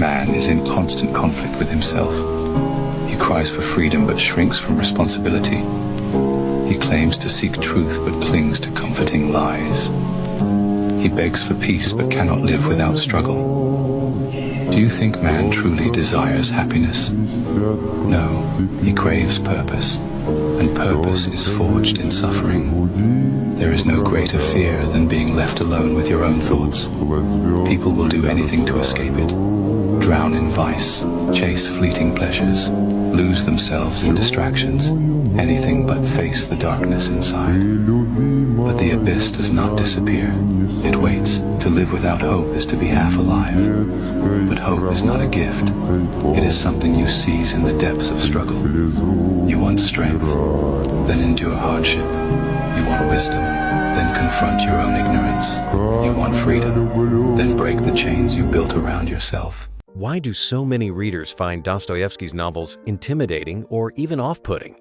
man is in constant conflict with himself. He cries for freedom but shrinks from responsibility. He claims to seek truth but clings to comforting lies. He begs for peace but cannot live without struggle. Do you think man truly desires happiness? No, he craves purpose, and purpose is forged in suffering. There is no greater fear than being left alone with your own thoughts. People will do anything to escape it. Drown in vice, chase fleeting pleasures, lose themselves in distractions, anything but face the darkness inside. But the abyss does not disappear. It waits. To live without hope is to be half alive. But hope is not a gift. It is something you seize in the depths of struggle. You want strength, then endure hardship. You want wisdom, then confront your own ignorance. You want freedom, then break the chains you built around yourself. Why do so many readers find Dostoevsky's novels intimidating or even off-putting?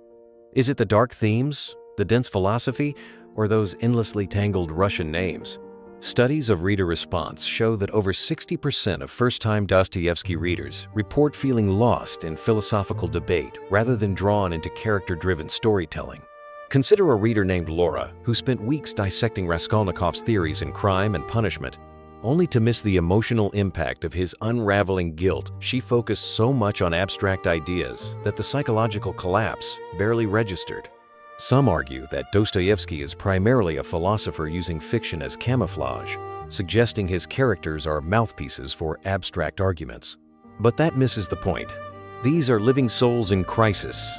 Is it the dark themes, the dense philosophy, or those endlessly tangled Russian names? Studies of reader response show that over 60% of first-time Dostoevsky readers report feeling lost in philosophical debate rather than drawn into character-driven storytelling. Consider a reader named Laura who spent weeks dissecting Raskolnikov's theories in crime and punishment, only to miss the emotional impact of his unraveling guilt. She focused so much on abstract ideas that the psychological collapse barely registered. Some argue that Dostoevsky is primarily a philosopher using fiction as camouflage, suggesting his characters are mouthpieces for abstract arguments. But that misses the point. These are living souls in crisis,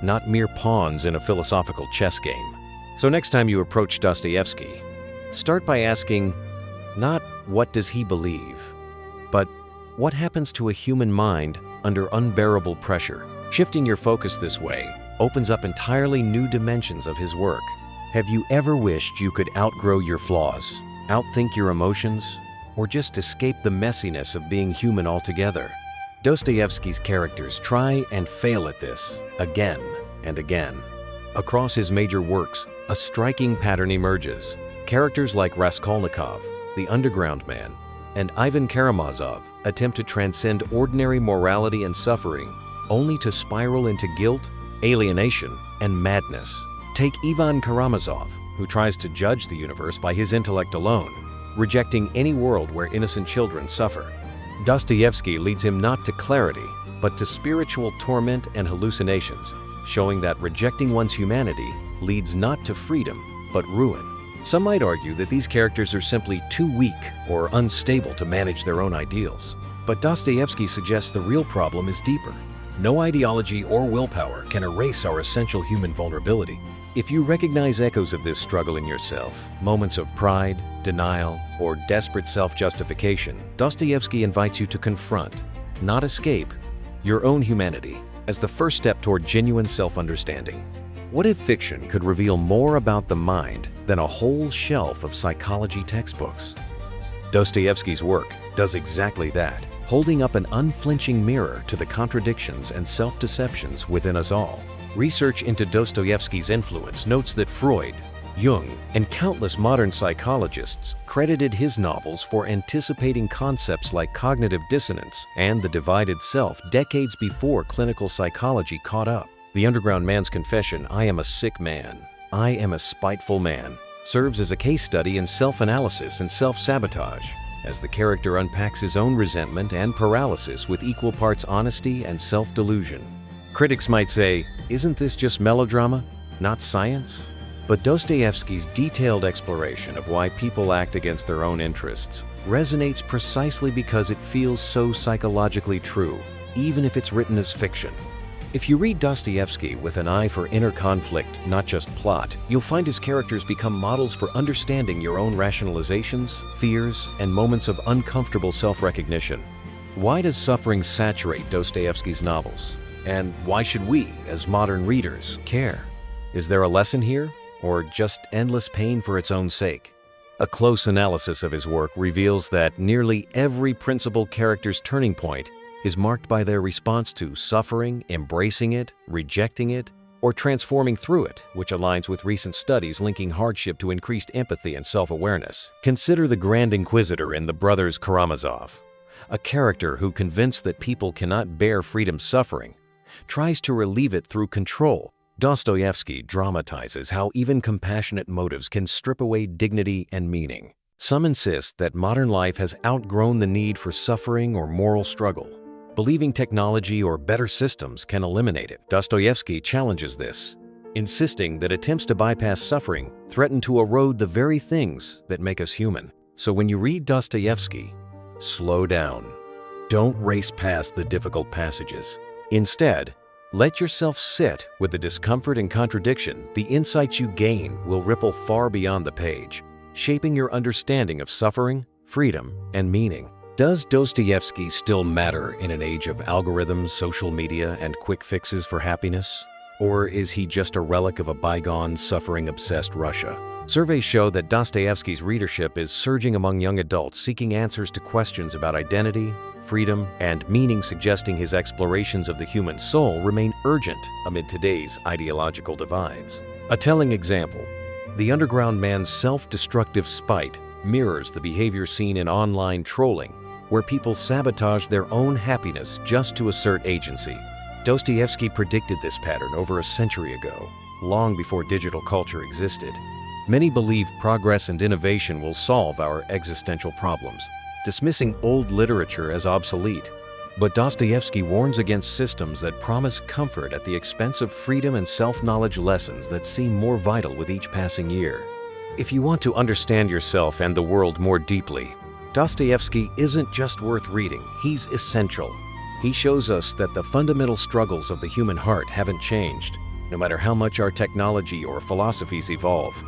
not mere pawns in a philosophical chess game. So next time you approach Dostoevsky, start by asking, not what does he believe, but what happens to a human mind under unbearable pressure? Shifting your focus this way opens up entirely new dimensions of his work. Have you ever wished you could outgrow your flaws, outthink your emotions, or just escape the messiness of being human altogether? Dostoevsky's characters try and fail at this again and again. Across his major works, a striking pattern emerges. Characters like Raskolnikov, the Underground Man, and Ivan Karamazov attempt to transcend ordinary morality and suffering, only to spiral into guilt, alienation, and madness. Take Ivan Karamazov, who tries to judge the universe by his intellect alone, rejecting any world where innocent children suffer. Dostoevsky leads him not to clarity, but to spiritual torment and hallucinations, showing that rejecting one's humanity leads not to freedom, but ruin. Some might argue that these characters are simply too weak or unstable to manage their own ideals. But Dostoevsky suggests the real problem is deeper. No ideology or willpower can erase our essential human vulnerability. If you recognize echoes of this struggle in yourself, moments of pride, denial, or desperate self-justification, Dostoevsky invites you to confront, not escape, your own humanity as the first step toward genuine self-understanding. What if fiction could reveal more about the mind than a whole shelf of psychology textbooks? Dostoevsky's work does exactly that, holding up an unflinching mirror to the contradictions and self-deceptions within us all. Research into Dostoevsky's influence notes that Freud, Jung, and countless modern psychologists credited his novels for anticipating concepts like cognitive dissonance and the divided self decades before clinical psychology caught up. The Underground Man's confession, "I am a sick man, I am a spiteful man," serves as a case study in self-analysis and self-sabotage, as the character unpacks his own resentment and paralysis with equal parts honesty and self-delusion. Critics might say, isn't this just melodrama, not science? But Dostoevsky's detailed exploration of why people act against their own interests resonates precisely because it feels so psychologically true, even if it's written as fiction. If you read Dostoevsky with an eye for inner conflict, not just plot, you'll find his characters become models for understanding your own rationalizations, fears, and moments of uncomfortable self-recognition. Why does suffering saturate Dostoevsky's novels? And why should we, as modern readers, care? Is there a lesson here, or just endless pain for its own sake? A close analysis of his work reveals that nearly every principal character's turning point is marked by their response to suffering, embracing it, rejecting it, or transforming through it, which aligns with recent studies linking hardship to increased empathy and self-awareness. Consider the Grand Inquisitor in The Brothers Karamazov. a character who, convinced that people cannot bear freedom's suffering, tries to relieve it through control. Dostoevsky dramatizes how even compassionate motives can strip away dignity and meaning. Some insist that modern life has outgrown the need for suffering or moral struggle, believing technology or better systems can eliminate it. Dostoevsky challenges this, insisting that attempts to bypass suffering threaten to erode the very things that make us human. So when you read Dostoevsky, slow down. Don't race past the difficult passages. Instead, let yourself sit with the discomfort and contradiction. The insights you gain will ripple far beyond the page, shaping your understanding of suffering, freedom, and meaning. Does Dostoevsky still matter in an age of algorithms, social media, and quick fixes for happiness? Or is he just a relic of a bygone, suffering-obsessed Russia? Surveys show that Dostoevsky's readership is surging among young adults seeking answers to questions about identity, freedom, and meaning, suggesting his explorations of the human soul remain urgent amid today's ideological divides. A telling example, the underground man's self-destructive spite mirrors the behavior seen in online trolling, where people sabotage their own happiness just to assert agency. Dostoevsky predicted this pattern over a century ago, long before digital culture existed. Many believe progress and innovation will solve our existential problems, dismissing old literature as obsolete. But Dostoevsky warns against systems that promise comfort at the expense of freedom and self-knowledge, lessons that seem more vital with each passing year. If you want to understand yourself and the world more deeply, Dostoevsky isn't just worth reading, he's essential. He shows us that the fundamental struggles of the human heart haven't changed, no matter how much our technology or philosophies evolve.